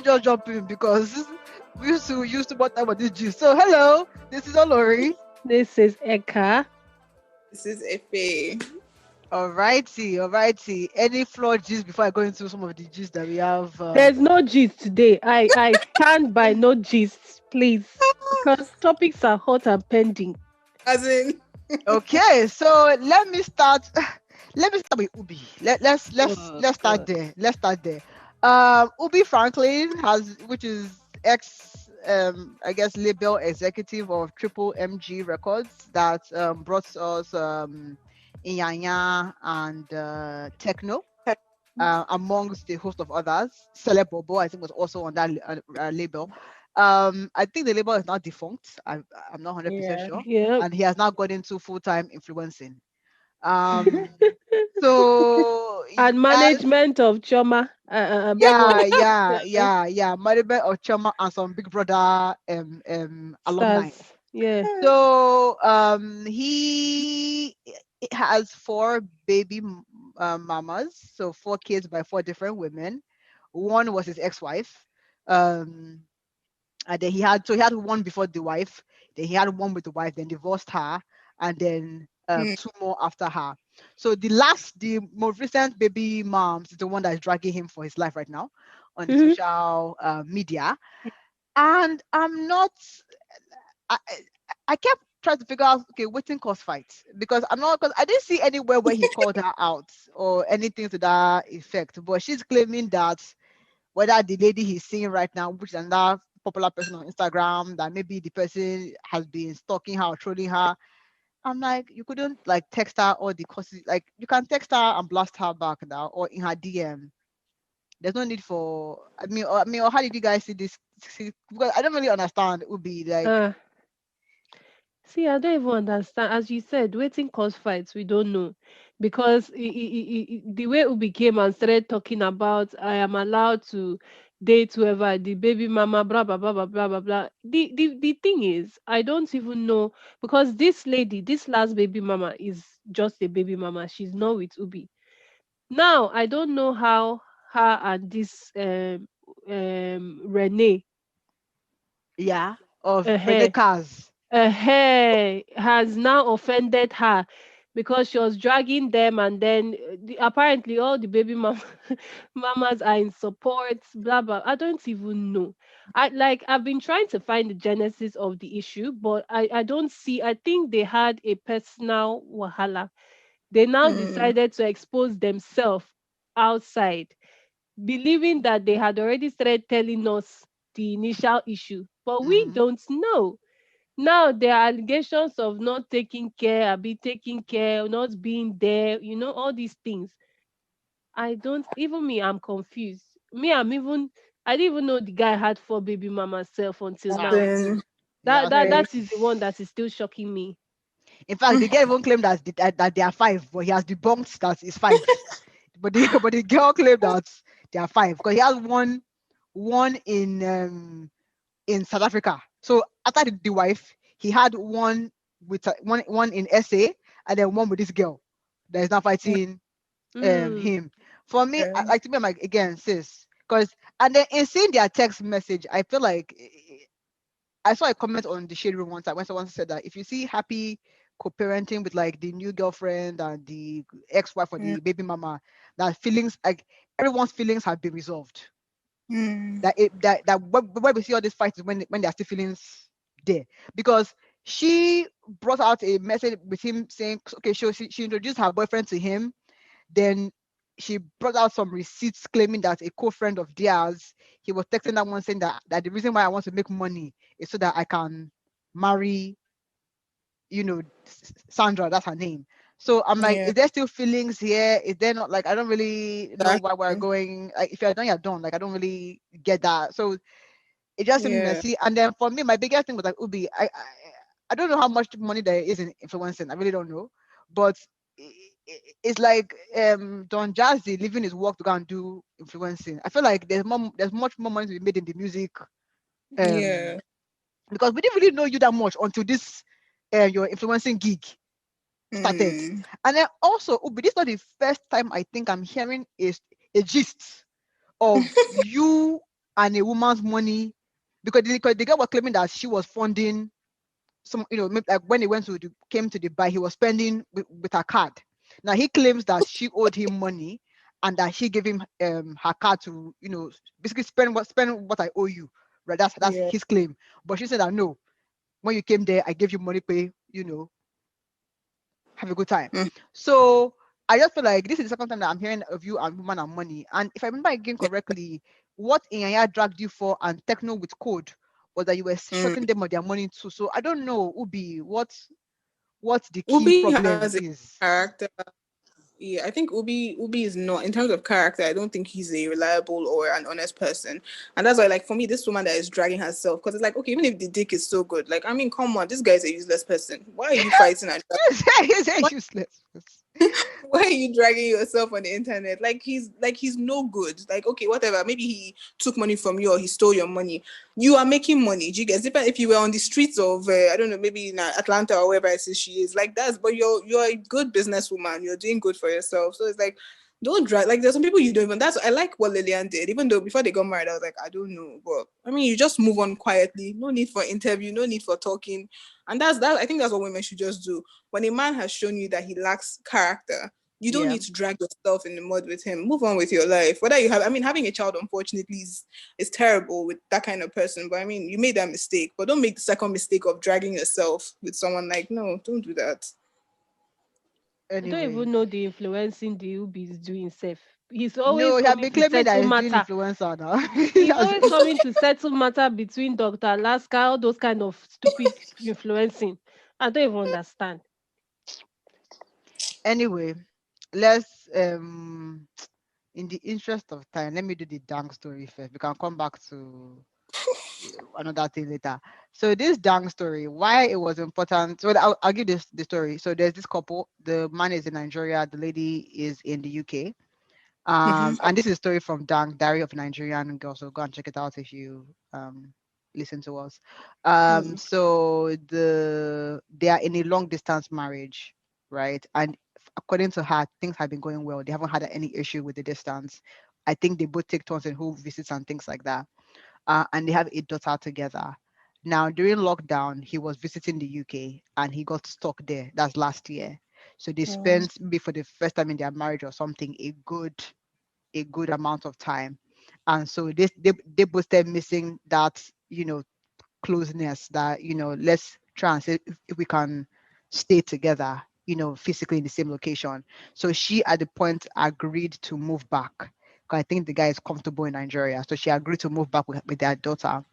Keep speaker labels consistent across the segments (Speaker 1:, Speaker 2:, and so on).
Speaker 1: just jump in because we used to what time of this juice. So hello, this is Olori.
Speaker 2: This is Eka.
Speaker 3: This is Efe.
Speaker 1: Alrighty. Any flawed juice before I go into some of the juice that we have?
Speaker 2: There's no gist today. I stand by no gist, please, because topics are hot and pending.
Speaker 3: As in,
Speaker 1: Okay, so let me start. Let me start with Ubi.
Speaker 2: Oh
Speaker 1: Let's start
Speaker 2: God.
Speaker 1: there. Let's start there. Ubi Franklin which is ex I guess label executive of Triple MG Records that brought us Inyanya and Techno. Amongst the host of others. Celeb Bobo, I think, was also on that label. I think the label is now defunct. I'm not 100%
Speaker 3: yeah.
Speaker 1: sure.
Speaker 2: Yep.
Speaker 1: And he has now got into full-time influencing. Um, so,
Speaker 2: And
Speaker 1: as,
Speaker 2: management of Choma.
Speaker 1: yeah,
Speaker 2: Boy.
Speaker 1: yeah, yeah, yeah. Management of Chama and some Big Brother alumni.
Speaker 2: Stars. Yeah.
Speaker 1: So he has four baby mamas, so four kids by four different women. One was his ex-wife, um, and then he had one before the wife. Then he had one with the wife, then divorced her, and then
Speaker 3: Mm.
Speaker 1: two more after her. So the most recent baby mom is the one that is dragging him for his life right now on the
Speaker 2: Mhm.
Speaker 1: social media. And I'm not. I, I I kept trying to figure out, okay, waiting cause fights, because I'm not, because I didn't see anywhere where he called her out or anything to that effect. But she's claiming that whether the lady he's seeing right now, which is another popular person on Instagram, that maybe the person has been stalking her or trolling her. I'm like, you couldn't like text her or the causes, like you can text her and blast her back now or in her DM. There's no need for, or how did you guys see this? Because I don't really understand. It would be like,
Speaker 2: Uh, See, I don't even understand. As you said, waiting cause fights, we don't know. Because the way Ubi came and started talking about, I am allowed to date whoever, the baby mama, blah, blah, blah, blah, blah, blah, blah. The thing is, I don't even know, because this lady, this last baby mama is just a baby mama. She's not with Ubi. Now, I don't know how her and this Renee,
Speaker 1: yeah, of Rene
Speaker 2: uh,
Speaker 1: Cars.
Speaker 2: has now offended her because she was dragging them, and then apparently all the baby mamas are in support, blah blah. I don't even know. I've been trying to find the genesis of the issue, but I don't see. I think they had a personal wahala. They now
Speaker 3: Mm.
Speaker 2: decided to expose themselves outside, believing that they had already started telling us the initial issue, but we
Speaker 1: Mm-hmm.
Speaker 2: don't know. Now there are allegations of not taking care, be taking care, not being there, all these things. I don't even me, I'm confused. Me, I didn't even know the guy had four baby mama self until
Speaker 3: As
Speaker 2: now.
Speaker 1: Exactly.
Speaker 3: in,
Speaker 2: That that
Speaker 1: Exactly.
Speaker 3: like,
Speaker 2: that is the one that is still shocking me.
Speaker 1: In fact, the girl even claimed that they are five, but he has debunked that it's five. But the but the girl claimed that they are five because he has one in South Africa. So after the wife, he had one with one in SA and then one with this girl that is now fighting
Speaker 2: Mm.
Speaker 1: him. For me, I
Speaker 3: okay.
Speaker 1: like to be like again, sis, because and then in seeing their text message, I feel like I saw a comment on the shade room one time when someone said that if you see happy co-parenting with like the new girlfriend and the ex-wife or
Speaker 3: Mm.
Speaker 1: the baby mama, that feelings like everyone's feelings have been resolved.
Speaker 3: Mm.
Speaker 1: That where we see all these fights is when there are still feelings there, because she brought out a message with him saying, okay, she introduced her boyfriend to him, then she brought out some receipts claiming that a co-friend of theirs, he was texting that one saying that the reason why I want to make money is so that I can marry, Sandra, that's her name. So I'm like,
Speaker 3: Yeah,
Speaker 1: is there still feelings here? Is there not, like, I don't really know why we're
Speaker 3: exactly.
Speaker 1: going, like, if you're done, you're done. Like, I don't really get that. So it just seemed
Speaker 3: Yeah.
Speaker 1: messy. And then for me, my biggest thing was like, Ubi, I don't know how much money there is in influencing. I really don't know. But it's like Don Jazzy leaving his work to go and do influencing. I feel like there's much more money to be made in the music,
Speaker 3: Yeah.
Speaker 1: um because we didn't really know you that much until this your influencing gig started.
Speaker 3: Mm.
Speaker 1: And then also, Ubi, this is not the first time I think I'm hearing is a gist of you and a woman's money, because the girl was claiming that she was funding some, like when he came to Dubai, he was spending with her card. Now he claims that she owed him money and that she gave him her card to, basically spend what I owe you. Right? That's
Speaker 3: Yeah.
Speaker 1: his claim. But she said that no, when you came there, I gave you money, pay, have a good time.
Speaker 3: Mm.
Speaker 1: So I just feel like this is the second time that I'm hearing of you and woman and money. And if I remember again correctly, what Inyanya dragged you for and Techno with code was that you were
Speaker 3: Mm.
Speaker 1: shorting them of their money too. So I don't know, Ubi, what the key
Speaker 3: Ubi has
Speaker 1: problem
Speaker 3: a
Speaker 1: is.
Speaker 3: character. Yeah, I think Ubi is not, in terms of character. I don't think he's a reliable or an honest person, and that's why, like, for me, this woman that is dragging herself, because it's like, okay, even if the dick is so good, like, I mean, come on, this guy is a useless person. Why are you fighting and
Speaker 1: He's useless.
Speaker 3: why are you dragging yourself on the internet? Like he's no good. Like, okay, whatever. Maybe he took money from you or he stole your money. You are making money. Do you get it? If you were on the streets of I don't know, maybe in Atlanta or wherever I see she is, like that's, but you're a good businesswoman. You're doing good for yourself. So it's like, don't drag. Like, there's some people you don't even. That's, I like what Lillian did. Even though before they got married, I was like, I don't know, but I mean, you just move on quietly. No need for interview. No need for talking. And that's that. I think that's what women should just do. When a man has shown you that he lacks character, you don't
Speaker 1: Yeah.
Speaker 3: need to drag yourself in the mud with him. Move on with your life. Whether you have, I mean, having a child, unfortunately, is terrible with that kind of person. But I mean, you made that mistake. But don't make the second mistake of dragging yourself with someone. Like, no, don't do that.
Speaker 2: I don't
Speaker 1: Anyway.
Speaker 2: even know the influencing the Ubi is doing safe. He's always
Speaker 1: No, he had
Speaker 2: coming
Speaker 1: been
Speaker 2: to
Speaker 1: claiming that
Speaker 2: settle
Speaker 1: he's doing
Speaker 2: matter.
Speaker 1: influencer now.
Speaker 2: He's
Speaker 1: That's
Speaker 2: always coming to settle matter between Dr. Alaska, all those kind of stupid influencing. I don't even understand.
Speaker 1: anyway, let's in the interest of time, let me do the dang story first. We can come back to another thing later. So this dang story, why it was important. So I'll give this the story. So there's this couple. The man is in Nigeria. The lady is in the UK.
Speaker 3: Mm-hmm.
Speaker 1: And this is a story from Dang, Diary of a Nigerian Girl. So go and check it out if you listen to us.
Speaker 3: Mm.
Speaker 1: So they are in a long distance marriage, right? And according to her, things have been going well. They haven't had any issue with the distance. I think they both take turns in who visits and things like that. And they have a daughter together. Now, during lockdown, he was visiting the UK and he got stuck there. That's last year. So they
Speaker 3: Mm.
Speaker 1: spent, maybe for the first time in their marriage or something, a good amount of time. And so they both started missing that, closeness, that, let's try and see if we can stay together, physically in the same location. So she at the point agreed to move back. 'Cause I think the guy is comfortable in Nigeria. So she agreed to move back with their daughter.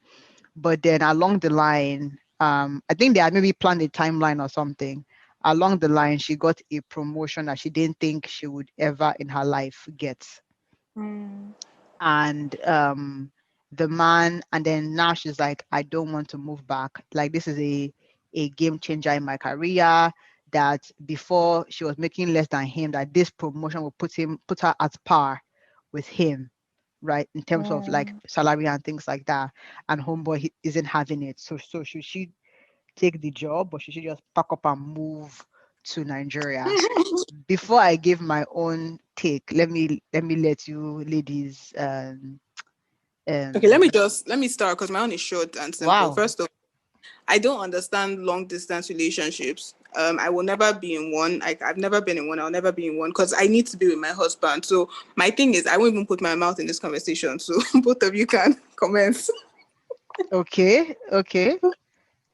Speaker 1: But then along the line, I think they had maybe planned a timeline or something. Along the line, she got a promotion that she didn't think she would ever in her life get.
Speaker 3: Mm.
Speaker 1: And the man, and then now she's like, I don't want to move back. Like, this is a game changer in my career. That before she was making less than him, that this promotion will put her at par with him, right, in terms of like
Speaker 3: Mm.
Speaker 1: salary and things like that. And homeboy isn't having it. So should she take the job, or should she just pack up and move to Nigeria? Before I give my own take, let me let you ladies
Speaker 3: Okay, let me
Speaker 1: um
Speaker 3: just let me start because my own is short and simple.
Speaker 1: wow.
Speaker 3: First of I don't understand long distance relationships. I will never be in one. I've never been in one. I'll never be in one because I need to be with my husband. So my thing is, I won't even put my mouth in this conversation. So both of you can comment.
Speaker 1: Okay.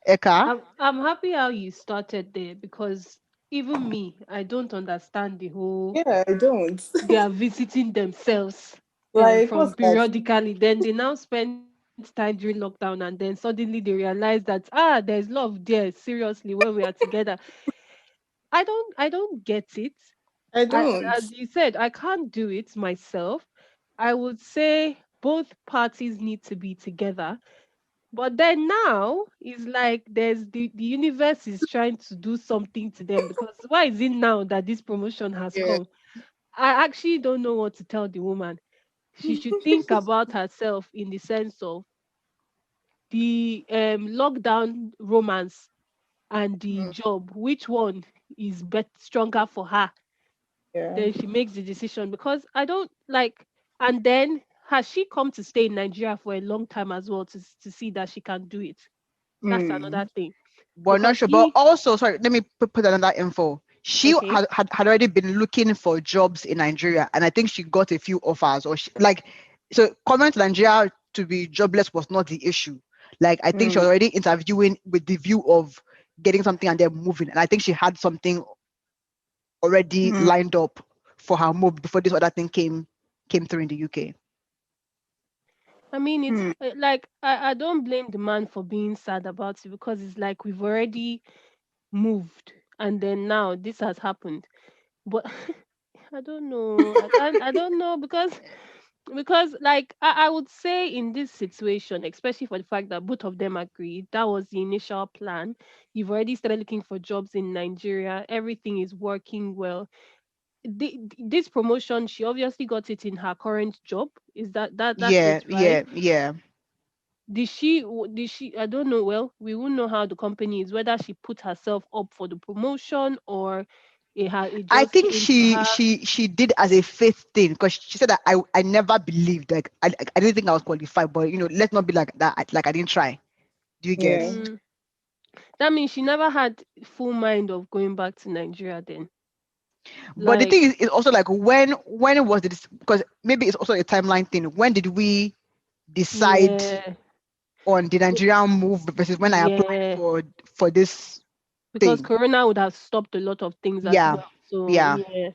Speaker 1: Eka.
Speaker 2: I'm happy how you started there because even me, I don't understand the whole
Speaker 3: Yeah, I don't.
Speaker 2: they are visiting themselves
Speaker 3: Like,
Speaker 2: from
Speaker 3: what's that?
Speaker 2: periodically. Then they now spend time during lockdown, and then suddenly they realize that there's love there. Seriously, when we are together, I don't get it.
Speaker 3: I
Speaker 2: I,
Speaker 3: don't.
Speaker 2: as you said, I can't do it myself. I would say both parties need to be together. But then now it's like the universe is trying to do something to them because why is it now that this promotion has
Speaker 3: Yeah.
Speaker 2: come? I actually don't know what to tell the woman. She should think about herself in the sense of the lockdown romance and the
Speaker 3: Mm,
Speaker 2: job. Which one is stronger for her?
Speaker 3: yeah.
Speaker 2: Then she makes the decision because I don't like. And then has she come to stay in Nigeria for a long time as well to see that she can do it? That's another thing.
Speaker 1: But not
Speaker 2: Because
Speaker 1: sure. But
Speaker 2: he,
Speaker 1: also, sorry, let me put another info. She
Speaker 2: okay,
Speaker 1: had already been looking for jobs in Nigeria, and I think she got a few offers. Or like, so coming to Nigeria to be jobless was not the issue. Like, I think she was already interviewing with the view of getting something and then moving. And I think she had something already lined up for her move before this other thing came through in the UK.
Speaker 2: I mean, it's like I don't blame the man for being sad about it, because it's like we've already moved, and then now this has happened. But I don't know. I don't know, because like I would say in this situation, especially for the fact that both of them agreed, that was the initial plan. You've already started looking for jobs in Nigeria. Everything is working well. This promotion, she obviously got it in her current job. Is that's
Speaker 1: Yeah,
Speaker 2: it, right?
Speaker 1: yeah, yeah.
Speaker 2: Did she, I don't know. Well, we won't know how the company is, whether she put herself up for the promotion, or it
Speaker 1: I
Speaker 2: just
Speaker 1: think
Speaker 2: came to her.
Speaker 1: she did as a faith thing, because she said that I never believed, like I didn't think I was qualified, but let's not be like that. Like I didn't try. Do you get?
Speaker 3: Yeah.
Speaker 2: Mm, that means she never had full mind of going back to Nigeria then.
Speaker 1: But the thing
Speaker 2: Like,
Speaker 1: is, it's also like when was this? Because maybe it's also a timeline thing. When did we decide
Speaker 2: yeah,
Speaker 1: on the
Speaker 2: w-
Speaker 1: Nigerian move versus when I applied
Speaker 2: yeah,
Speaker 1: for this
Speaker 2: because
Speaker 1: thing?
Speaker 2: Corona would have stopped a lot of things as
Speaker 1: Yeah,
Speaker 2: well. So
Speaker 1: yeah.
Speaker 2: yeah,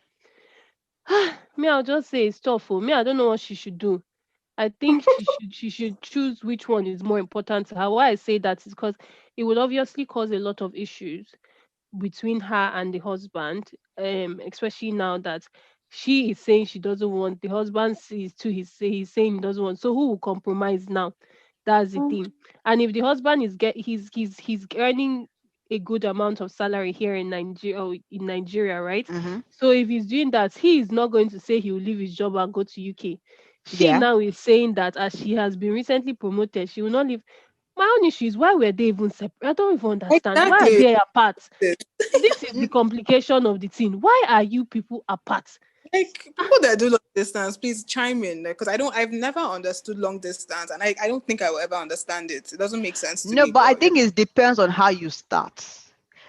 Speaker 2: me, I'll just say it's tough for me. I don't know what she should do. I think she should choose which one is more important to her. Why I say that is because it will obviously cause a lot of issues between her and the husband, especially now that she is saying she doesn't want, the husband sees too, he's saying he doesn't want. So who will compromise now? That's the thing. And if the husband is he's earning a good amount of salary here in Nigeria, right?
Speaker 1: Mm-hmm.
Speaker 2: So if he's doing that, he is not going to say he will leave his job and go to UK. She
Speaker 1: Yeah.
Speaker 2: now is saying that as she has been recently promoted, she will not leave. My own issue is, why were they even separate? I don't even understand. Why are
Speaker 3: Exactly.
Speaker 2: they apart? This is the complication of the thing. Why are you people apart?
Speaker 3: Like people that do long distance, please chime in, because I've never understood long distance, and I don't think I will ever understand it. It doesn't make sense to
Speaker 1: No,
Speaker 3: me.
Speaker 1: but I
Speaker 3: But
Speaker 1: think it depends on how you start.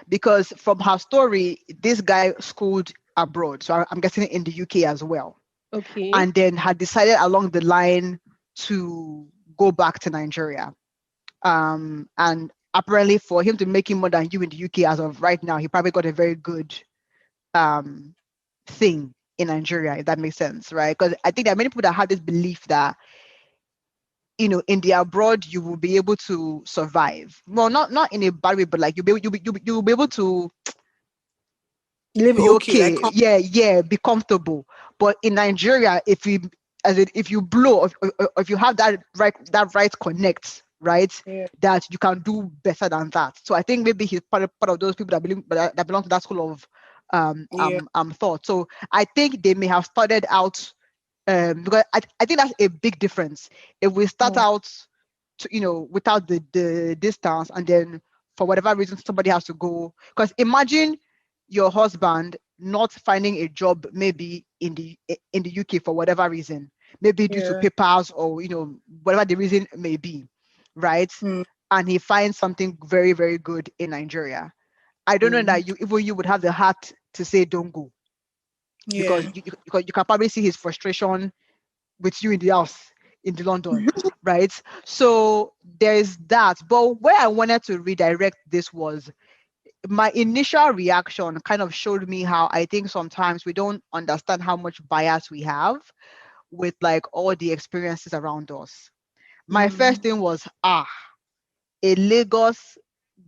Speaker 1: Because from her story, this guy schooled abroad, so I'm guessing in the UK as well,
Speaker 2: Okay.
Speaker 1: and then had decided along the line to go back to Nigeria. And apparently, for him to make him more than you in the UK as of right now, he probably got a very good um thing in Nigeria, if that makes sense, right? Because I think there are many people that have this belief that in the abroad you will be able to survive. Well, not in a bad way, but like you'll be able to
Speaker 3: live
Speaker 1: be
Speaker 3: okay, like
Speaker 1: okay. Yeah, yeah, be comfortable. But in Nigeria, if you blow, if you have that right connect, right,
Speaker 3: yeah,
Speaker 1: that you can do better than that. So I think maybe he's part of those people that belong to that school of
Speaker 3: yeah,
Speaker 1: thought. So I think they may have started out because I think that's a big difference. If we start out to, without the distance, and then for whatever reason somebody has to go, because imagine your husband not finding a job maybe in the UK for whatever reason, maybe due to
Speaker 3: yeah.
Speaker 1: papers, or whatever the reason may be, right?
Speaker 3: Mm,
Speaker 1: And he finds something very, very good in Nigeria. I don't know
Speaker 3: mm,
Speaker 1: that you would have the heart to say don't go, because
Speaker 3: yeah.
Speaker 1: you can probably see his frustration with you in the house in the London, right? So there's that. But where I wanted to redirect this was my initial reaction kind of showed me how I think sometimes we don't understand how much bias we have with like all the experiences around us. My first
Speaker 3: Mm.
Speaker 1: thing was a Lagos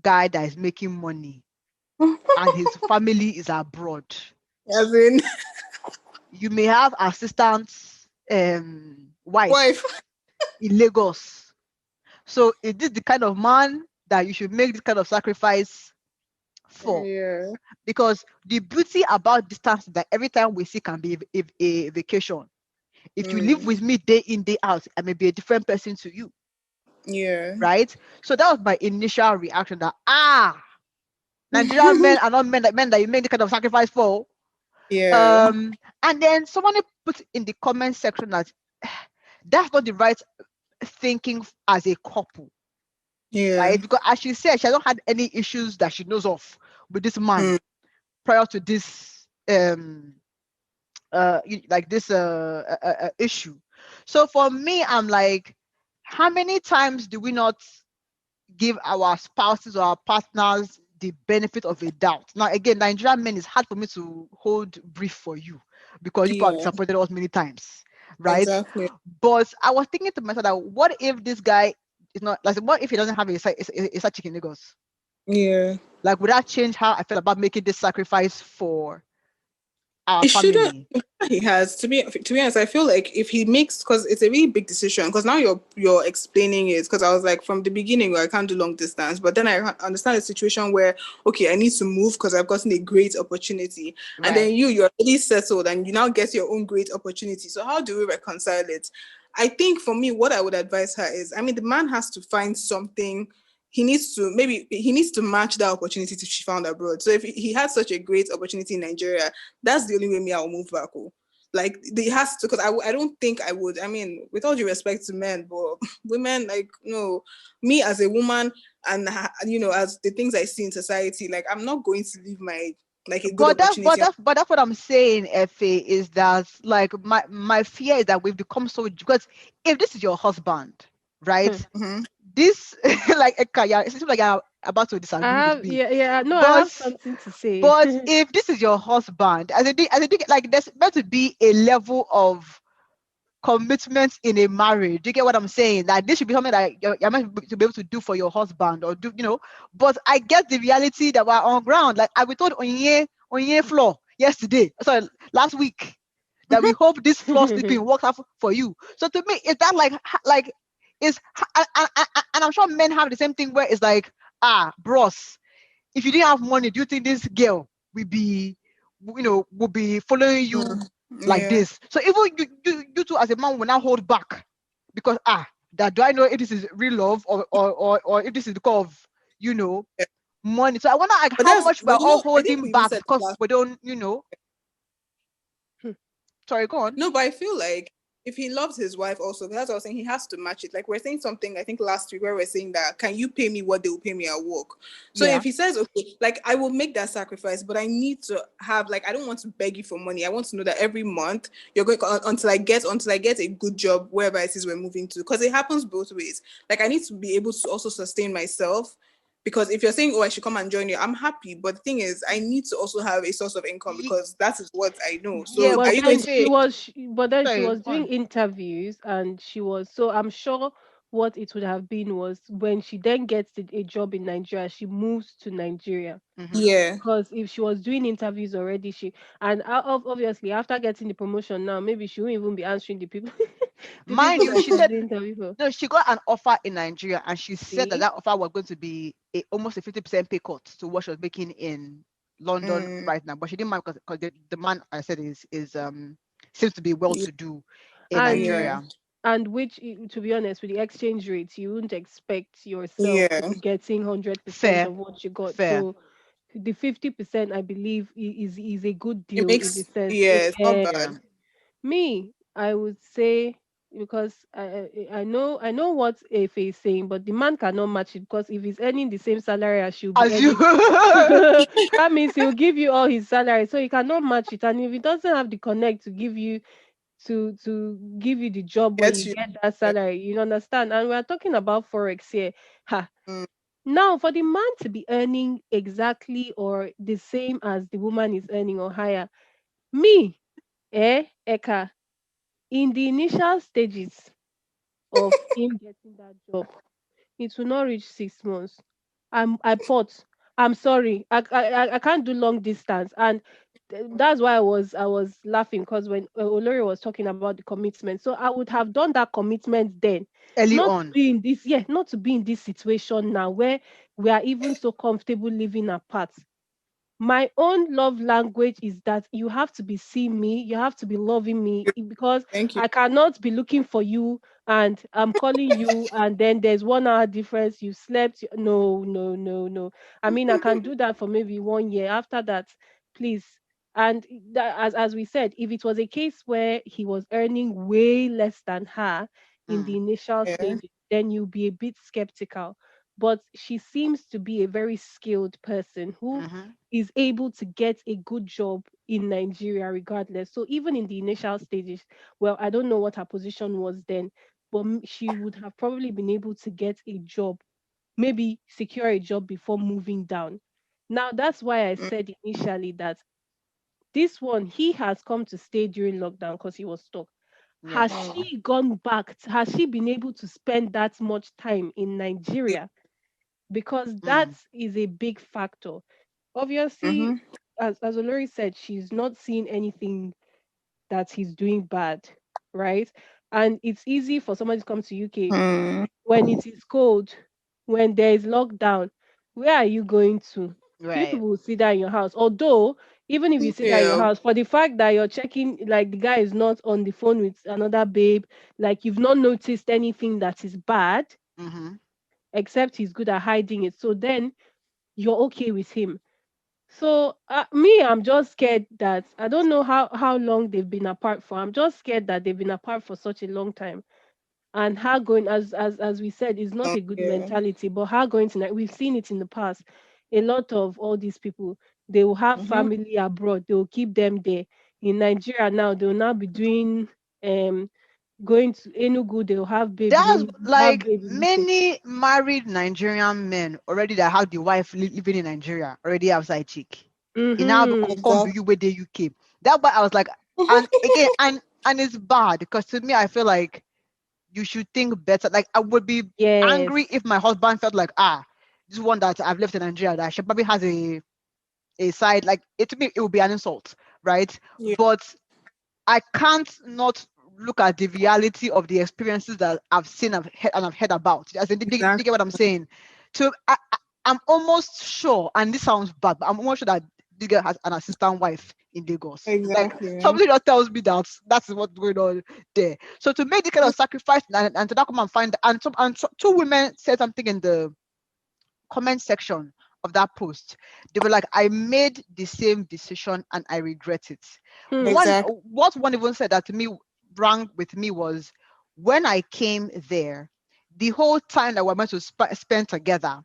Speaker 1: guy that is making money and his family is abroad.
Speaker 3: As in
Speaker 1: You may have assistants wife
Speaker 3: wife.
Speaker 1: in Lagos. So is this the kind of man that you should make this kind of sacrifice for?
Speaker 3: Yeah.
Speaker 1: Because the beauty about distance is that every time we see can be a vacation. If you live
Speaker 3: Mm.
Speaker 1: with me day in, day out, I may be a different person to you,
Speaker 3: Yeah.
Speaker 1: right? So that was my initial reaction, that Nigerian men are not men that you make the kind of sacrifice for.
Speaker 3: Yeah.
Speaker 1: And then someone put in the comment section that that's not the right thinking as a couple,
Speaker 3: Yeah.
Speaker 1: right? Because as she said, she hasn't had any issues that she knows of with this man
Speaker 3: Mm.
Speaker 1: prior to this like this issue. So for me, I'm like, how many times do we not give our spouses or our partners the benefit of a doubt? Now again, Nigerian men, it's hard for me to hold brief for you because you people have
Speaker 3: Yeah.
Speaker 1: disappointed us many times, right?
Speaker 3: Exactly.
Speaker 1: But I was thinking to myself that what if this guy is not like, what if he doesn't have a side chick in Lagos?
Speaker 3: Yeah.
Speaker 1: Like, would that change how I feel about making this sacrifice for our
Speaker 3: It shouldn't.
Speaker 1: family?
Speaker 3: He has to be honest. I feel like if he makes, because it's a really big decision. Because now you're explaining it. Because I was like from the beginning, where I can't do long distance, but then I understand the situation where okay, I need to move because I've gotten a great opportunity, and then
Speaker 1: Right.
Speaker 3: you're already settled and you now get your own great opportunity. So how do we reconcile it? I think for me, what I would advise her is, I mean, the man has to find something. He needs to match that opportunity to she found abroad. So if he had such a great opportunity in Nigeria, that's the only way me I'll move back home. Like they has to, because I don't think I would. I mean, with all due respect to men, but women, like, no, me as a woman, and as the things I see in society, like I'm not going to leave my, like, a good
Speaker 1: But that's but
Speaker 3: opportunity.
Speaker 1: that's but that's what I'm saying, Fa, is that like my fear is that we've become so, because if this is your husband, right?
Speaker 2: Hmm.
Speaker 3: Mhm.
Speaker 1: This like Eka, yeah, it seems like you're about to
Speaker 2: I
Speaker 1: disagree with
Speaker 2: have,
Speaker 1: me.
Speaker 2: yeah, yeah, no, I
Speaker 1: But
Speaker 2: have something to say.
Speaker 1: but if this is your husband, as I think like there's meant to be a level of commitment in a marriage. Do you get what I'm saying? That this should be something that you're meant to be able to do for your husband or do. But I get the reality that we're on ground. Like I was told on your floor yesterday, sorry, last week, that we hope this floor sleeping works out for you. So to me, is that like is and I'm sure men have the same thing where it's like, bros, if you didn't have money, do you think this girl will be following you
Speaker 3: Mm.
Speaker 1: like
Speaker 3: Yeah.
Speaker 1: this? So even you two as a man will now hold back because that do I know if this is real love or if this is because of you know
Speaker 3: Yeah.
Speaker 1: money. So I wonder like
Speaker 3: But
Speaker 1: how
Speaker 3: that's,
Speaker 1: much we're
Speaker 3: but
Speaker 1: all
Speaker 3: I think
Speaker 1: holding
Speaker 3: we even
Speaker 1: back
Speaker 3: said it
Speaker 1: because
Speaker 3: last.
Speaker 1: we don't sorry, go on.
Speaker 3: No, but I feel like if he loves his wife also, that's what I was saying, he has to match it. Like we're saying something, I think last week, where we're saying that, can you pay me what they will pay me at work? So if
Speaker 1: Yeah.
Speaker 3: he says, okay, like I will make that sacrifice, but I need to have, like, I don't want to beg you for money. I want to know that every month you're going, until I get a good job wherever it is we're moving to. Because it happens both ways. Like I need to be able to also sustain myself. Because if you're saying, oh, I should come and join you, I'm happy. But the thing is, I need to also have a source of income
Speaker 1: Ye-
Speaker 3: because that is what I know.
Speaker 1: yeah,
Speaker 3: So are
Speaker 2: But
Speaker 1: but
Speaker 3: you going
Speaker 2: then
Speaker 3: to
Speaker 2: she
Speaker 1: FA,
Speaker 3: pay?
Speaker 2: was, but then she
Speaker 1: sorry,
Speaker 2: was
Speaker 1: go
Speaker 2: doing
Speaker 1: on.
Speaker 2: interviews, and she was, so I'm sure what it would have been was when she then gets a job in Nigeria, she moves to Nigeria.
Speaker 1: Hmm.
Speaker 3: Yeah.
Speaker 2: Because if she was doing interviews already, and obviously after getting the promotion now, maybe she won't even be answering the people, the
Speaker 1: Mind
Speaker 2: people
Speaker 1: you,
Speaker 2: that
Speaker 1: she
Speaker 2: she's
Speaker 1: said
Speaker 2: doing interview for.
Speaker 1: no, she got an offer in Nigeria and she said that
Speaker 2: See,
Speaker 1: that offer was going to be almost a 50% pay cut to what she was making in London
Speaker 3: Mm,
Speaker 1: right now. But she didn't mind because the man I said is seems to be well
Speaker 3: yeah.
Speaker 1: to do in
Speaker 2: and
Speaker 3: Yeah.
Speaker 1: Nigeria.
Speaker 2: which, to be honest, with the exchange rates, you wouldn't expect yourself to
Speaker 3: Yeah.
Speaker 2: be getting 100%
Speaker 1: Fair,
Speaker 2: of what you got.
Speaker 1: fair.
Speaker 2: So the 50%, I believe, is a good
Speaker 3: It
Speaker 2: deal in the
Speaker 3: makes,
Speaker 2: sense.
Speaker 3: yeah, it's not
Speaker 1: Yeah.
Speaker 3: bad.
Speaker 2: Me, I would say, because I know what Efe is saying, but the man cannot match it, because if he's earning the same salary as she'll be
Speaker 1: As you
Speaker 2: earning, that means he'll give you all his salary, so he cannot match it. And if he doesn't have the connect to give you, the job where
Speaker 3: Get
Speaker 2: you
Speaker 3: you.
Speaker 2: get that
Speaker 3: Yeah.
Speaker 2: salary, you understand? And we're talking about forex here. Ha.
Speaker 3: Mm,
Speaker 2: Now, for the man to be earning exactly or the same as the woman is earning or higher, me, Eka, in the initial stages of him getting that job, it will not reach 6 months. I put. I'm sorry. I can't do long distance, and that's why I was laughing, because when Olori was talking about the commitment, so I would have done that commitment then,
Speaker 1: early
Speaker 2: not to
Speaker 1: on.
Speaker 2: be in this, yeah, not to be in this situation now where we are even so comfortable living apart. My own love language is that you have to be seeing me, you have to be loving me, because
Speaker 3: thank you.
Speaker 2: I cannot be looking for you and I'm calling you, and then there's 1 hour difference. You slept. No, no, no, no. I mean, I can do that for maybe 1 year. After that, please, And as we said, if it was a case where he was earning way less than her in the
Speaker 1: Mm,
Speaker 2: initial
Speaker 3: Yeah.
Speaker 2: stage, then you'll be a bit skeptical. But she seems to be a very skilled person who
Speaker 1: mm-hmm.
Speaker 2: is able to get a good job in Nigeria regardless. So even in the initial stages, well, I don't know what her position was then, but she would have probably been able to get a job, maybe secure a job before moving down. Now, that's why I
Speaker 3: Mm,
Speaker 2: said initially that this one, he has come to stay during lockdown because he was stuck. Has
Speaker 1: Yes.
Speaker 3: mm,
Speaker 2: she gone back? Has she been able to spend that much time in
Speaker 3: yeah.
Speaker 2: Nigeria? Because that
Speaker 1: Mm,
Speaker 2: is a big factor. Obviously,
Speaker 3: Mm-hmm.
Speaker 2: as Olori said, she's not seeing anything that he's doing bad, right? And it's easy for somebody to come to UK
Speaker 3: Mm,
Speaker 2: when it is cold, when there is lockdown. Where are you going to? You
Speaker 1: right.
Speaker 2: people will sit down in your house. Although, even if you sit down in your
Speaker 3: yeah.
Speaker 2: house, for the fact that you're checking, like the guy is not on the phone with another babe, like you've not noticed anything that is bad,
Speaker 1: Mm-hmm.
Speaker 2: except he's good at hiding it. So then you're okay with him. So me, I'm just scared that I don't know how long they've been apart for. I'm just scared that they've been apart for such a long time, and her going, as we said, is not a good
Speaker 3: Yeah.
Speaker 2: mentality. But her going to we've seen it in the past. A lot of all these people, they will have
Speaker 3: Mm-hmm.
Speaker 2: family abroad. They will keep them there. In Nigeria now, they will now be doing going to Enugu. They will have babe in
Speaker 1: That's
Speaker 2: Enugu, have
Speaker 1: like
Speaker 2: babe in UK.
Speaker 1: many married Nigerian men already that have the wife living in Nigeria already outside chick. It now
Speaker 2: Mm-hmm.
Speaker 1: come to
Speaker 3: Exactly.
Speaker 1: you where the UK. That's why I was like, and again, and it's bad because to me, I feel like you should think better. Like I would be
Speaker 2: Yes.
Speaker 1: angry if my husband felt like, this one that I've left in Nigeria that she probably has a side. Like it to me, it would be an insult, right?
Speaker 3: Yeah.
Speaker 1: But I can't not look at the reality of the experiences that I've seen, I've heard about. As in, did you get what I'm
Speaker 3: Exactly.
Speaker 1: saying? So I'm almost sure, and this sounds bad, but I'm almost sure that the girl has an assistant wife in Lagos. Like
Speaker 3: Exactly.
Speaker 1: something that tells me that that's what's going on there. So to make the kind of sacrifice and to not come and find two women said something in the comment section of that post. They were like, I made the same decision and I regret it.
Speaker 2: Hmm.
Speaker 1: One,
Speaker 3: Exactly.
Speaker 1: what one even said that to me rang with me was when I came there, the whole time that we're meant to spend together,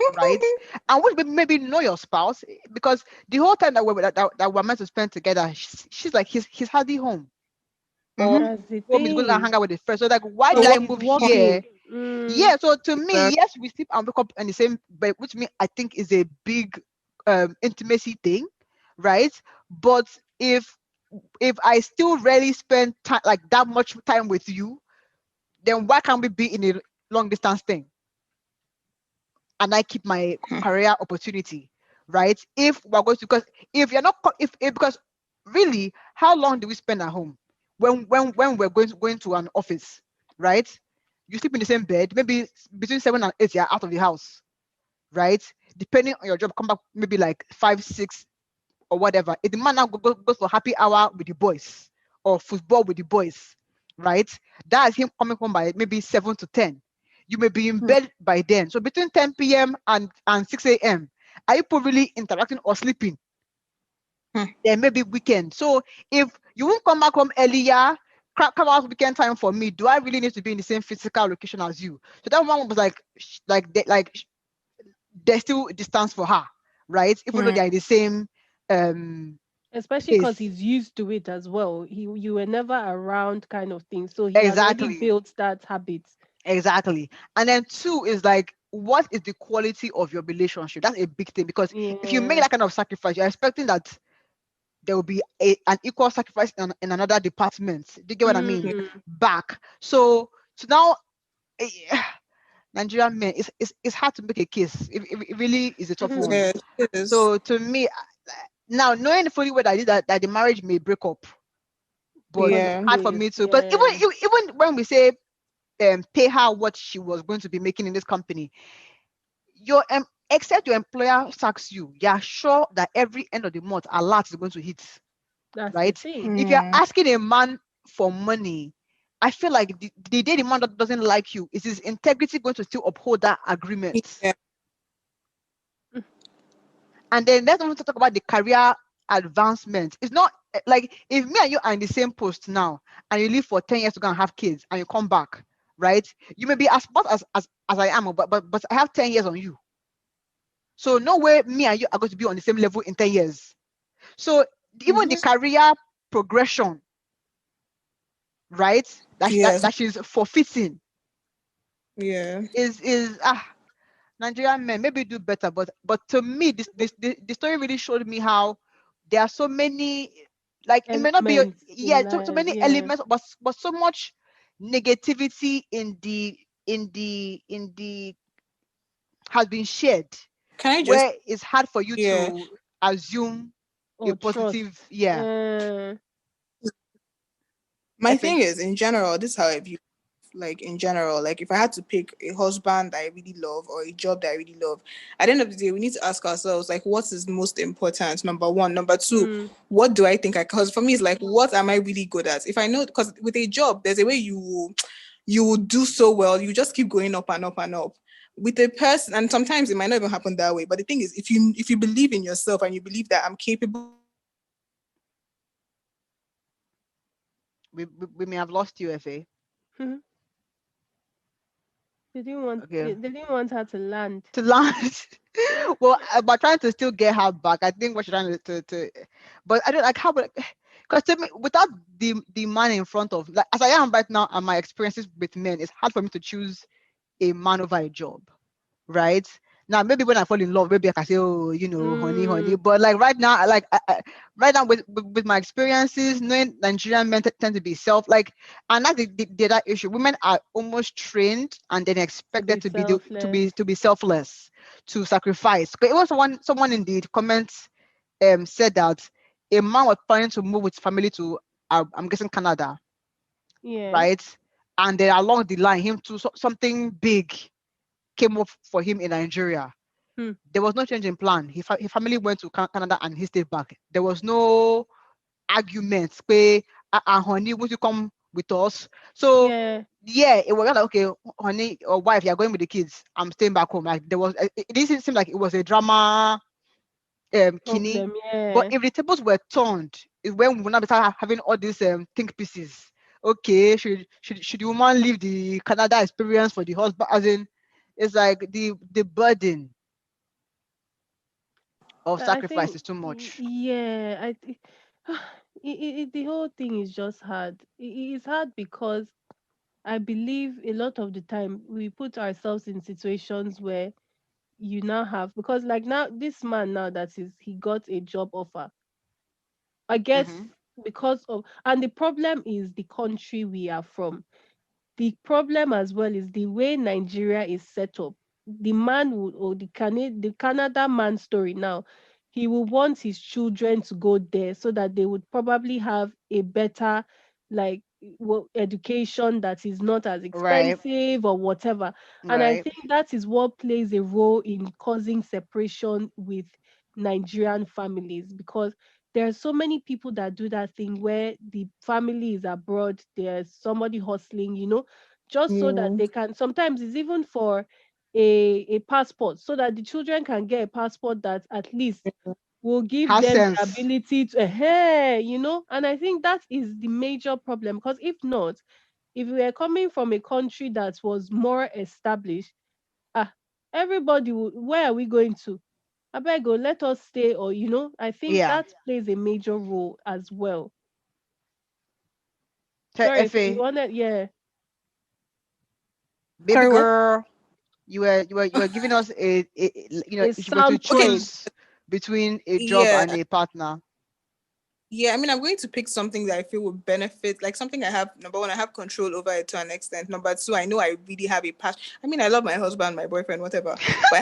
Speaker 1: right? And which maybe know your spouse because the whole time that we're meant to spend together, she's like, he's hardly home or
Speaker 3: Mm-hmm.
Speaker 2: That's the
Speaker 1: home is going to
Speaker 2: thing.
Speaker 1: hang out with his friends. So like, why
Speaker 3: So
Speaker 1: did
Speaker 2: Or
Speaker 1: I
Speaker 3: what?
Speaker 2: she's
Speaker 1: move
Speaker 2: working.
Speaker 1: here?
Speaker 2: Mm.
Speaker 1: Yeah, so to me,
Speaker 3: Exactly.
Speaker 1: yes, we sleep and wake up in the same bed, which means I think is a big intimacy thing, right? But if I still rarely spend time like that much time with you, then why can't we be in a long distance thing and I keep my career opportunity, right? If we're going to, because if you're not, if because really, how long do we spend at home when we're going to an office, right? You sleep in the same bed, maybe between 7 and 8, you're out of the house, right? Depending on your job, come back maybe like 5, 6 or whatever. If the man now goes for happy hour with the boys or football with the boys, right? That's him coming home by maybe 7 to 10. You may be in bed by then. So between 10 p.m. and 6 a.m., are you probably interacting or sleeping?
Speaker 3: Mm-hmm.
Speaker 1: Then maybe weekend. So if you won't come back home earlier, come out weekend time for me, do I really need to be in the same physical location as you? So that one was like there's still distance for her, right? Even though they're in the same
Speaker 2: Especially because
Speaker 1: place.
Speaker 2: he's used to it as well. You were never around kind of thing. So he has already
Speaker 1: Exactly.
Speaker 2: built that habit.
Speaker 1: Exactly. And then two is like, what is the quality of your relationship? That's a big thing because if you make
Speaker 2: Yeah.
Speaker 1: that kind of sacrifice, you're expecting that there will be an equal sacrifice in another department. Do you get what I mean?
Speaker 2: Mm-hmm.
Speaker 1: Back. So now, eh, Nigerian men, it's hard to make a case. It really is a tough one.
Speaker 3: Yes, it is.
Speaker 1: So to me, now knowing fully well that the marriage may break up, but
Speaker 2: For the
Speaker 1: it's
Speaker 3: Yeah.
Speaker 1: hard for
Speaker 2: kids,
Speaker 1: me to because
Speaker 2: yeah.
Speaker 1: even when we say pay her what she was going to be making in this company, your except your employer sacks you, you're sure that every end of the month a lot is going to hit,
Speaker 2: That's the
Speaker 1: right?
Speaker 2: thing.
Speaker 1: If you're
Speaker 3: Mm.
Speaker 1: asking a man for money, I feel like the day the man that doesn't like you, is his integrity going to still uphold that agreement?
Speaker 3: Yeah.
Speaker 1: And then let's also talk about the career advancement. It's not like if me and you are in the same post now and you live for 10 years to go and have kids and you come back, right? You may be as smart as I am, but I have 10 years on you. So no way me and you are going to be on the same level in 10 years. So even the career progression, right?
Speaker 3: Yes.
Speaker 1: That she's forfeiting
Speaker 3: Yeah.
Speaker 1: is Nigerian men maybe do better, but to me, the story really showed me how there are so many, like it may not be
Speaker 2: Elements
Speaker 1: yeah,
Speaker 2: in
Speaker 1: so
Speaker 2: life,
Speaker 1: many
Speaker 2: yeah.
Speaker 1: elements, but so much negativity in the has been shared,
Speaker 3: Can I just
Speaker 1: where it's hard for you
Speaker 3: yeah.
Speaker 1: to assume a
Speaker 2: Or trust.
Speaker 1: positive, yeah.
Speaker 2: Uh,
Speaker 3: My
Speaker 1: Effie.
Speaker 3: thing is, in general, this is how I view, like in general, like if I had to pick a husband that I really love or a job that I really love, at the end of the day, we need to ask ourselves like, what is most important? Number one, number two,
Speaker 2: mm,
Speaker 3: what do I think I? Because for me, it's like, what am I really good at? If I know, because with a job, there's a way you will do so well. You just keep going up and up and up. With a person, and sometimes it might not even happen that way. But the thing is, if you believe in yourself and you believe that I'm capable of doing this, I'm capable of doing that, then you will do it.
Speaker 1: We may have lost you, Fa.
Speaker 2: mhm.
Speaker 1: Okay,
Speaker 2: they didn't want her to land.
Speaker 1: to land. Well, but trying to still get her back. I think what you're trying to but I don't like how, because to me, without the man in front of, like as I am right now and my experiences with men, it's hard for me to choose a man over a job, right? Now, maybe when I fall in love, maybe I can say, oh, honey, honey.
Speaker 2: Mm,
Speaker 1: But like right now, right now with my experiences, knowing Nigerian men tend to be and that's the other issue. Women are almost trained and then
Speaker 2: to be
Speaker 1: expected to be
Speaker 2: selfless.
Speaker 1: to be selfless, to sacrifice. But it was someone in the comments said that a man was planning to move with family to I'm guessing Canada,
Speaker 2: Yeah.
Speaker 1: right? And then along the line, him to something big came up for him in Nigeria.
Speaker 2: Hmm.
Speaker 1: There was no change in plan. His family went to Canada and he stayed back. There was no arguments. Honey, won't you come with us? So
Speaker 2: Yeah.
Speaker 1: yeah, it was like, okay, honey or wife, you're going with the kids. I'm staying back home. Like there was, it didn't seem like it was a drama, kini.
Speaker 2: Problem.
Speaker 1: But
Speaker 2: Yeah.
Speaker 1: if the tables were turned, is when we will not start having all these think pieces. Okay, should the woman leave the Canada experience for the husband? As in, it's like the burden of
Speaker 2: I
Speaker 1: sacrifice
Speaker 2: think,
Speaker 1: is too much.
Speaker 2: yeah, the whole thing is just hard. It's hard because I believe a lot of the time we put ourselves in situations where you now have, because like now this man now that is he got a job offer. I guess
Speaker 1: Mm-hmm.
Speaker 2: because of, and the problem is the country we are from. The problem as well is the way Nigeria is set up. The man would, or the Canada man story now, he will want his children to go there so that they would probably have a better, like, education that is not as
Speaker 1: Right,
Speaker 2: expensive or whatever. And I
Speaker 1: right,
Speaker 2: think that is what plays a role in causing separation with Nigerian families, because there are so many people that do that thing where the family is abroad, there's somebody hustling, just so that
Speaker 3: Yeah.
Speaker 2: they can, sometimes it's even for a passport, so that the children can get a passport that at least will give
Speaker 1: has
Speaker 2: them the
Speaker 1: sense.
Speaker 2: ability to, hey, and I think that is the major problem, because if not, if we were coming from a country that was more established, ah, everybody would, where are we going to? Abeg go, let us stay, or I think
Speaker 1: Yeah.
Speaker 2: that plays a major role as well.
Speaker 1: So
Speaker 2: Sorry if you
Speaker 1: Fa,
Speaker 2: wanted, yeah,
Speaker 1: baby
Speaker 3: Sorry, what?
Speaker 1: girl, you were giving us
Speaker 2: a
Speaker 1: if you were to
Speaker 2: sound
Speaker 3: Okay.
Speaker 2: point.
Speaker 1: choose between a job
Speaker 3: Yeah.
Speaker 1: and a partner.
Speaker 3: Yeah, I mean, I'm going to pick something that I feel would benefit, like something I have. Number one, I have control over it to an extent. Number two, I know I really have a passion. I mean, I love my husband, my boyfriend, whatever, but I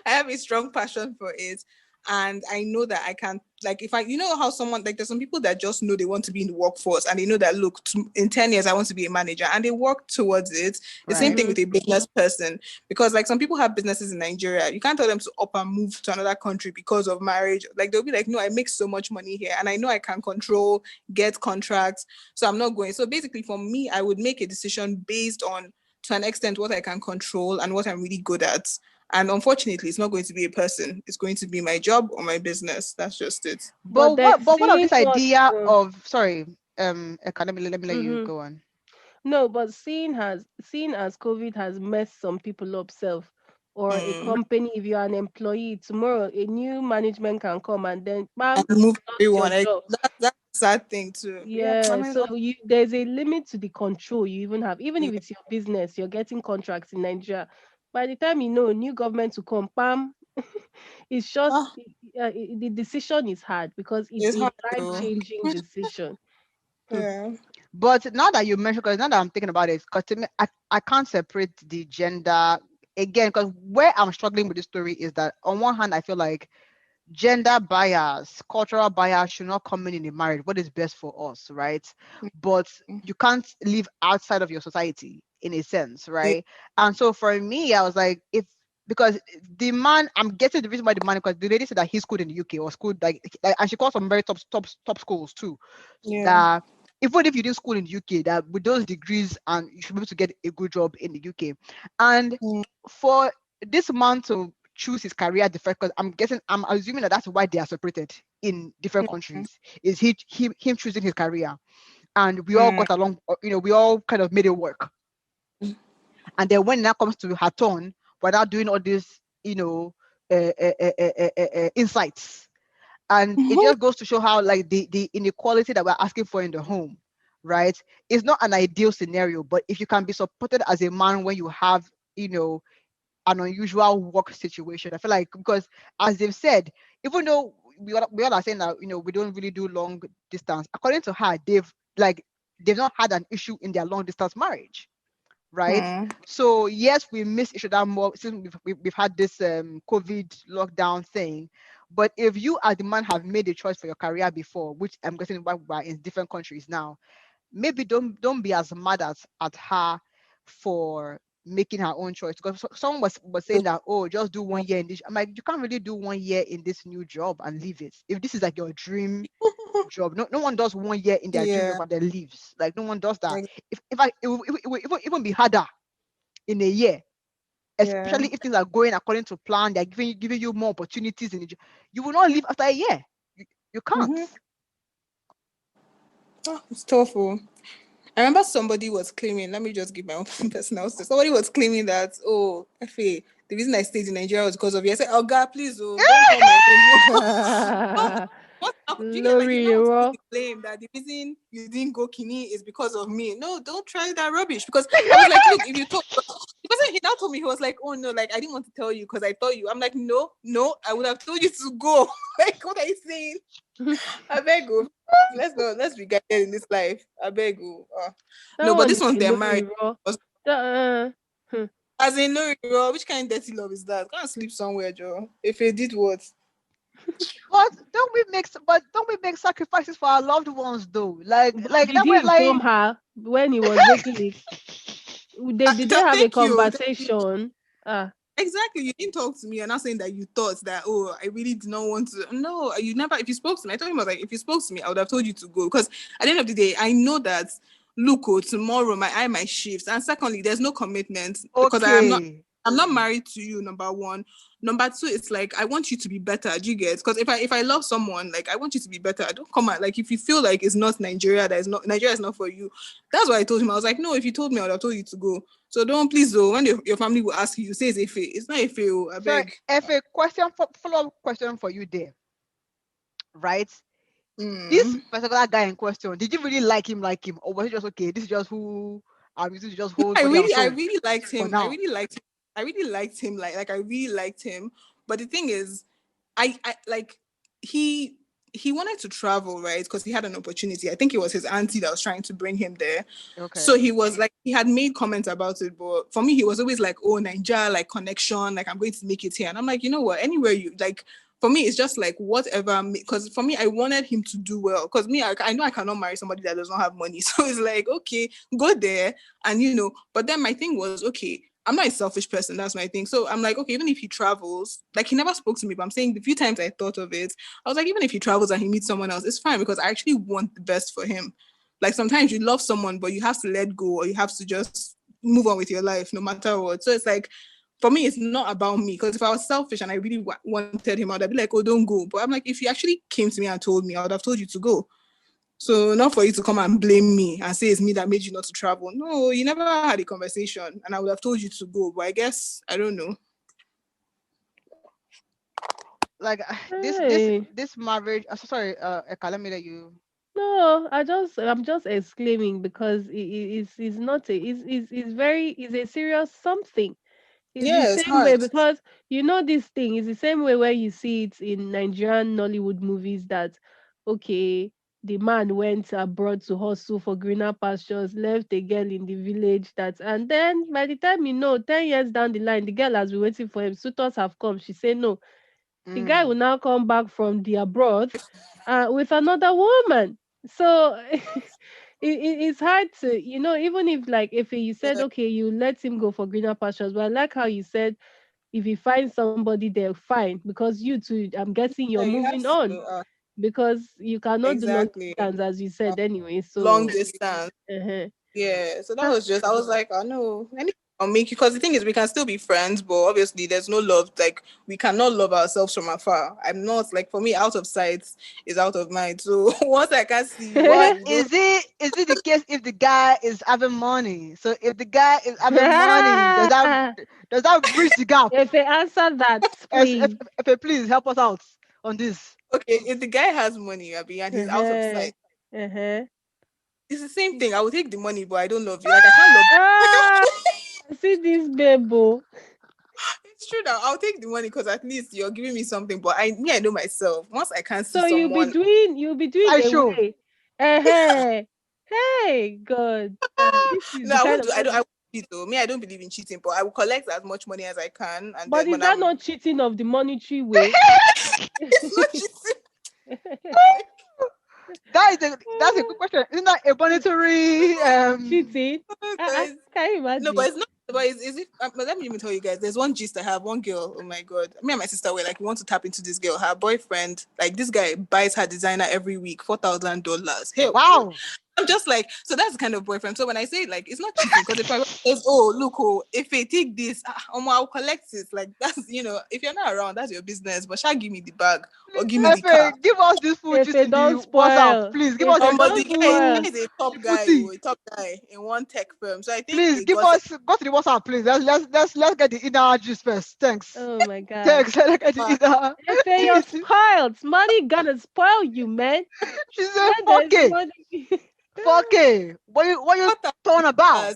Speaker 3: have a strong passion for it. And I know that I can, like, if I, how someone, like, there's some people that just know they want to be in the workforce and they know that, look, in 10 years, I want to be a manager and they work towards it. The same
Speaker 1: Right,
Speaker 3: thing
Speaker 2: Mm-hmm.
Speaker 3: with a business person, because, like, some people have businesses in Nigeria. You can't tell them to up and move to another country because of marriage. Like, they'll be like, no, I make so much money here and I know I can control, get contracts. So I'm not going. So basically, for me, I would make a decision based on, to an extent, what I can control and what I'm really good at. And unfortunately, it's not going to be a person. It's going to be my job or my business. That's just it.
Speaker 2: But then
Speaker 1: But what of
Speaker 2: seeing
Speaker 1: this
Speaker 2: what
Speaker 1: idea of, sorry, academy, let me let you
Speaker 2: mhm.
Speaker 1: go on.
Speaker 2: No, but seeing as COVID has messed some people up self, or a
Speaker 3: Mm.
Speaker 2: company, if you are an employee, tomorrow a new management can come and then
Speaker 3: And
Speaker 2: bam,
Speaker 3: move
Speaker 2: you lost your
Speaker 3: everyone.
Speaker 2: job.
Speaker 3: That's a sad thing too. Yeah. I
Speaker 2: Yeah,
Speaker 3: mean,
Speaker 2: so there's a limit to the control you even have. Even if it's your business, you're getting contracts in Nigeria. By the time you know new government to come, bam, it's just
Speaker 3: ah,
Speaker 2: the decision is hard because it's
Speaker 3: it's
Speaker 2: a
Speaker 3: hard though.
Speaker 2: life-changing decision. Hmm.
Speaker 3: Yeah.
Speaker 1: But now that you mentioned, because now that I'm thinking about it, because to me, I can't separate the gender again, because where I'm struggling with this story is that on one hand, I feel like gender bias, cultural bias should not come in a marriage. What is best for us, right? But you can't live outside of your society in a sense,
Speaker 3: Yeah.
Speaker 1: right? And so for me, I was like, if because the man, I'm guessing the reason why the man, because the lady said that he schooled in the UK or schooled like and she called some very top schools too.
Speaker 3: Yeah.
Speaker 1: That even if you did school in the UK, that with those degrees and you should be able to get a good job in the UK. And
Speaker 3: Mm.
Speaker 1: for this man to choose his career different, because I'm assuming that that's why they are separated in different countries, is him choosing his career, and we all
Speaker 3: Mm.
Speaker 1: got along, we all kind of made it work. And then when that comes to her turn, we're now doing all this, insights, and it
Speaker 3: Mhm.
Speaker 1: just goes to show how like the inequality that we're asking for in the home, right? It's not an ideal scenario, but if you can be supported as a man when you have, you know an unusual work situation. I feel like, because as they've said, even though we all are saying that, we don't really do long distance. According to her, they've not had an issue in their long distance marriage, right?
Speaker 3: Mm.
Speaker 1: So yes, we miss each other more since we've had this COVID lockdown thing. But if you as the man have made a choice for your career before, which I'm guessing why we're in different countries now, maybe don't be as mad at her for making her own choice, because someone was saying that, oh, just do 1 year in this. I'm like, you can't really do 1 year in this new job and leave it. If this is like your dream job, no one does 1 year in their dream
Speaker 3: Yeah.
Speaker 1: job and then leaves. Like, no one does that.
Speaker 3: Like,
Speaker 1: If I it will even be harder in a year,
Speaker 3: yeah.
Speaker 1: especially if things are going according to plan. They're giving you more opportunities you will not leave after a year. You can't.
Speaker 3: Mm-hmm. Oh, it's tough. Oh. I remember somebody was claiming, let me just give my own personal story. Somebody was claiming that, oh, FA, the reason I stayed in Nigeria was because of you. I said, oh, God, please, oh, don't call my name. What happened? Do you get, like, you
Speaker 2: Lori,
Speaker 3: now want to put
Speaker 2: Ero.
Speaker 3: the blame that the reason you didn't go Kini is because of me. No, don't try that rubbish. Because I was like, look, if you told, because he now told me, he was like, oh, no, like, I didn't want to tell you because I thought you. I'm like, no, I would have told you to go. Like, what are you saying? I beg you. Let's be guided in this life. I beg you.
Speaker 2: That
Speaker 3: No, but
Speaker 2: one
Speaker 3: this
Speaker 2: is
Speaker 3: one
Speaker 2: a
Speaker 3: they're
Speaker 2: Lori,
Speaker 3: married.
Speaker 2: Ero. That, hmm.
Speaker 3: As in no, bro, which kind of dirty love is that? Go and sleep somewhere, Joe. If he did what?
Speaker 1: But don't we make sacrifices for our loved ones though?
Speaker 2: But
Speaker 1: Like
Speaker 2: did
Speaker 1: that
Speaker 2: he
Speaker 1: way,
Speaker 2: inform
Speaker 1: like.
Speaker 2: her when he was making it? Did they have a
Speaker 3: Thank you.
Speaker 2: conversation? Ah,
Speaker 3: Exactly. You didn't talk to me. You're not saying that you thought that, oh, I really did not want to. No, you never. If you spoke to me, I told him, I was like, if you spoke to me, I would have told you to go. Because at the end of the day, I know that, look, oh, tomorrow my shift. And secondly, there's no commitment because
Speaker 1: Okay.
Speaker 3: I'm not married to you, number one. Number two, it's like I want you to be better. Do you get? Because if I love someone, like I want you to be better. I don't come out like if you feel like it's not Nigeria, that is not Nigeria is not for you. That's what I told him. I was like, no, if you told me, I would have told you to go. So don't please though. When your family will ask you, say it's a fee. It's not a fee. I
Speaker 1: Sorry,
Speaker 3: beg.
Speaker 1: if a follow-up question for you there, right? This
Speaker 3: Mm.
Speaker 1: particular guy in question, did you really like him, or was it just okay? This is just who I'm using to just
Speaker 3: No,
Speaker 1: hold body and
Speaker 3: I
Speaker 1: soul
Speaker 3: really liked
Speaker 1: for
Speaker 3: him.
Speaker 1: now.
Speaker 3: I really liked him. Like I really liked him. But the thing is, I like he he wanted to travel, right? Because he had an opportunity. I think it was his auntie that was trying to bring him there. So
Speaker 1: Okay.
Speaker 3: he was like, he had made comments about it, but for me, he was always like, oh, Nigeria, like connection, like I'm going to make it here. And I'm like, you know what? Anywhere you like, for me, it's just like whatever. Because for me, I wanted him to do well. Because me, I know I cannot marry somebody that does not have money. So it's like, okay, go there. And but then my thing was, okay, I'm not a selfish person. That's my thing. So I'm like, okay, even if he travels, like he never spoke to me, but I'm saying the few times I thought of it, I was like, even if he travels and he meets someone else, it's fine because I actually want the best for him. Like sometimes you love someone, but you have to let go or you have to just move on with your life no matter what. So it's like, for me, it's not about me. Because if I was selfish and I really wanted him out, I'd be like, oh, don't go. But I'm like, if you actually came to me and told me, I would have told you to go. So not for you to come and blame me and say it's me that made you not to travel. No, you never had a conversation, and I would have told you to go. But I guess I don't know.
Speaker 1: Like
Speaker 2: Hey.
Speaker 1: this marriage. Sorry, Eka, let me let you.
Speaker 2: No, I'm just exclaiming because it's not a it's a serious something. It's the
Speaker 3: Yeah, it's
Speaker 2: same
Speaker 3: hard.
Speaker 2: way because this thing is the same way where you see it in Nigerian Nollywood movies that okay, the man went abroad to hustle for greener pastures, left a girl in the village and then by the time 10 years down the line, the girl has been waiting for him. Suitors have come. She said no. The guy will
Speaker 1: Mm.
Speaker 2: now come back from the abroad with another woman. So it's hard to, even if like if you said
Speaker 3: Yeah,
Speaker 2: okay, you let him go for greener pastures, but I like how you said if you find somebody there, fine, because you two, I'm guessing you're
Speaker 3: yeah, you have
Speaker 2: moving on
Speaker 3: to.
Speaker 2: because you cannot do long
Speaker 3: Exactly.
Speaker 2: distance as you said anyway.
Speaker 3: Long
Speaker 2: So
Speaker 3: distance.
Speaker 2: uh-huh.
Speaker 3: Yeah. So that
Speaker 2: Ah,
Speaker 3: was just, I was like, oh no. I'll make you, because the thing is, we can still be friends, but obviously there's no love. Like, we cannot love ourselves from afar. I'm not, like, for me, out of sight is out of mind. So once I can't see you,
Speaker 1: But
Speaker 3: we don't.
Speaker 1: is it the case if the guy is having money? So if the guy is having money, does that bridge the gap?
Speaker 2: if they answer that, please.
Speaker 1: Please help us out on this.
Speaker 3: Okay, if the guy has money, Abby, and he's out of
Speaker 2: Uh-huh.
Speaker 3: sight,
Speaker 2: Uh-huh.
Speaker 3: it's the same thing. I will take the money, but I don't love you. Like, I can't love
Speaker 2: Ah, see this baby.
Speaker 3: It's true that I'll take the money because at least you're giving me something. But I know myself. Once I can't see
Speaker 2: So
Speaker 3: someone,
Speaker 2: you'll be doing
Speaker 1: I
Speaker 2: a
Speaker 1: show.
Speaker 2: way. Uh-huh. Hey, God. This is
Speaker 3: no,
Speaker 2: the
Speaker 3: I
Speaker 2: kind
Speaker 3: won't
Speaker 2: of
Speaker 3: do. I won't cheat though. Me, I don't believe in cheating. But I will collect as much money as I can, and
Speaker 2: but
Speaker 3: then
Speaker 2: is
Speaker 3: when
Speaker 2: that
Speaker 3: I'm,
Speaker 2: not cheating of the monetary way?
Speaker 3: it's not cheating.
Speaker 1: That's a good question. Isn't that a monetary
Speaker 2: Cheating?
Speaker 3: Guys,
Speaker 2: Can you
Speaker 3: no, but
Speaker 2: imagine?
Speaker 3: it's not. But is it? But let me even tell you guys. There's one gist I have. One girl. Oh my god. Me and my sister were like, we want to tap into this girl. Her boyfriend, like this guy, buys her designer every week, $4,000. Hey,
Speaker 1: wow.
Speaker 3: I'm just like, so that's the kind of boyfriend. So when I say like, it's not cheating because if my boyfriend says, oh look, oh, if I take this, I'll collect it. Like that's if you're not around, that's your business. But shall give me the bag or give me the car.
Speaker 1: Give us this full
Speaker 2: If
Speaker 1: gist
Speaker 2: it
Speaker 1: in the
Speaker 2: don't
Speaker 1: WhatsApp.
Speaker 2: spoil,
Speaker 1: Please give
Speaker 2: if
Speaker 1: us
Speaker 2: it
Speaker 3: The
Speaker 2: don't
Speaker 3: guy
Speaker 2: spoil,
Speaker 3: is a top
Speaker 1: the full
Speaker 3: guy,
Speaker 1: tea.
Speaker 3: a top guy in one tech firm. So I think
Speaker 1: Please
Speaker 3: they
Speaker 1: give
Speaker 3: got
Speaker 1: us go to the WhatsApp, please. Let's get the inner gist first. Thanks.
Speaker 2: oh my God.
Speaker 1: Thanks. Let's get the
Speaker 3: uh,
Speaker 1: inner
Speaker 2: If you're
Speaker 1: gist.
Speaker 2: spoiled, money gonna spoil you, man.
Speaker 1: She said
Speaker 2: When there's
Speaker 1: 4K.
Speaker 2: money.
Speaker 1: 4K. What you talking about?
Speaker 3: $4,000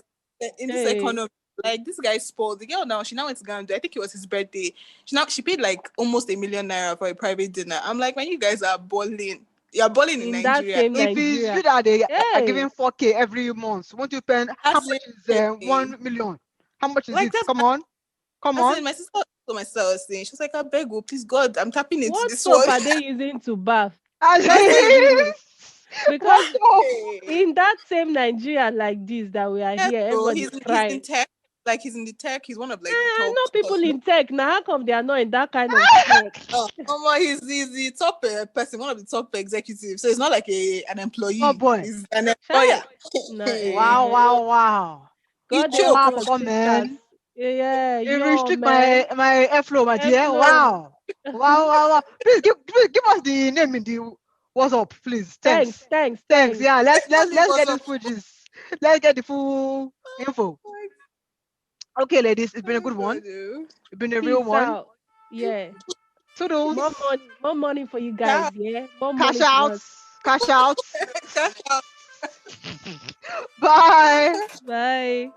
Speaker 3: in this
Speaker 2: Hey,
Speaker 3: economy. Like this guy spoiled the girl now. She now went to Ghana. I think it was his birthday. She paid like almost 1 million naira for a private dinner. I'm like, man, you guys are balling. You're balling in
Speaker 2: in that
Speaker 3: Nigeria.
Speaker 2: same
Speaker 1: If it's
Speaker 2: Nigeria.
Speaker 1: you that they are
Speaker 2: Hey,
Speaker 1: giving 4K every month, won't you spend how
Speaker 3: As
Speaker 1: much is
Speaker 3: in,
Speaker 1: 1 million? How much is
Speaker 3: like
Speaker 1: it?
Speaker 3: that's
Speaker 1: Come on. Come
Speaker 3: as
Speaker 1: on.
Speaker 3: in my sister was saying. She was like, I beg you, please God, I'm tapping into
Speaker 2: what
Speaker 3: this one.
Speaker 2: soap are they using to bath?
Speaker 1: As
Speaker 2: Let's
Speaker 1: in,
Speaker 2: be real.
Speaker 1: what
Speaker 2: Because
Speaker 1: up?
Speaker 3: Hey.
Speaker 2: in that same Nigeria like this that we are
Speaker 3: Yes,
Speaker 2: here,
Speaker 3: so
Speaker 2: everybody's
Speaker 3: he's in
Speaker 2: crying.
Speaker 3: tech. Like he's in the tech. He's one of like the top.
Speaker 2: No people in tech. Now how come they are not in that kind of tech?
Speaker 3: He's the top person, one of the top executives. So it's not like an
Speaker 1: Oh
Speaker 3: employee.
Speaker 1: boy.
Speaker 3: He's an employer.
Speaker 2: Shy. No,
Speaker 1: Wow, wow, wow.
Speaker 3: He
Speaker 2: God
Speaker 1: Oh
Speaker 2: help
Speaker 3: choke.
Speaker 1: my
Speaker 2: your
Speaker 1: man.
Speaker 2: sisters. Yeah,
Speaker 1: It
Speaker 2: yo
Speaker 1: restrict
Speaker 2: man.
Speaker 1: my airflow, my dear.
Speaker 2: Airflow.
Speaker 1: Wow. Wow, wow, wow. Please give us the name in the what's up, please.
Speaker 2: Thanks,
Speaker 1: Thanks.
Speaker 2: thanks,
Speaker 1: Thanks.
Speaker 2: thanks.
Speaker 1: Yeah,
Speaker 3: Exactly
Speaker 1: let's
Speaker 3: what's
Speaker 1: get
Speaker 3: up.
Speaker 1: this footage. Let's get the full info. Okay, ladies, it's been a
Speaker 3: Oh
Speaker 1: good one.
Speaker 3: God, oh.
Speaker 1: It's been a real
Speaker 2: Peace
Speaker 1: one.
Speaker 2: out. Yeah.
Speaker 1: Toodles.
Speaker 2: More money for you guys,
Speaker 3: Ciao.
Speaker 2: yeah? More
Speaker 1: Cash
Speaker 2: money for us.
Speaker 1: outs. Cash outs.
Speaker 3: Ciao.
Speaker 1: Bye.
Speaker 2: Bye.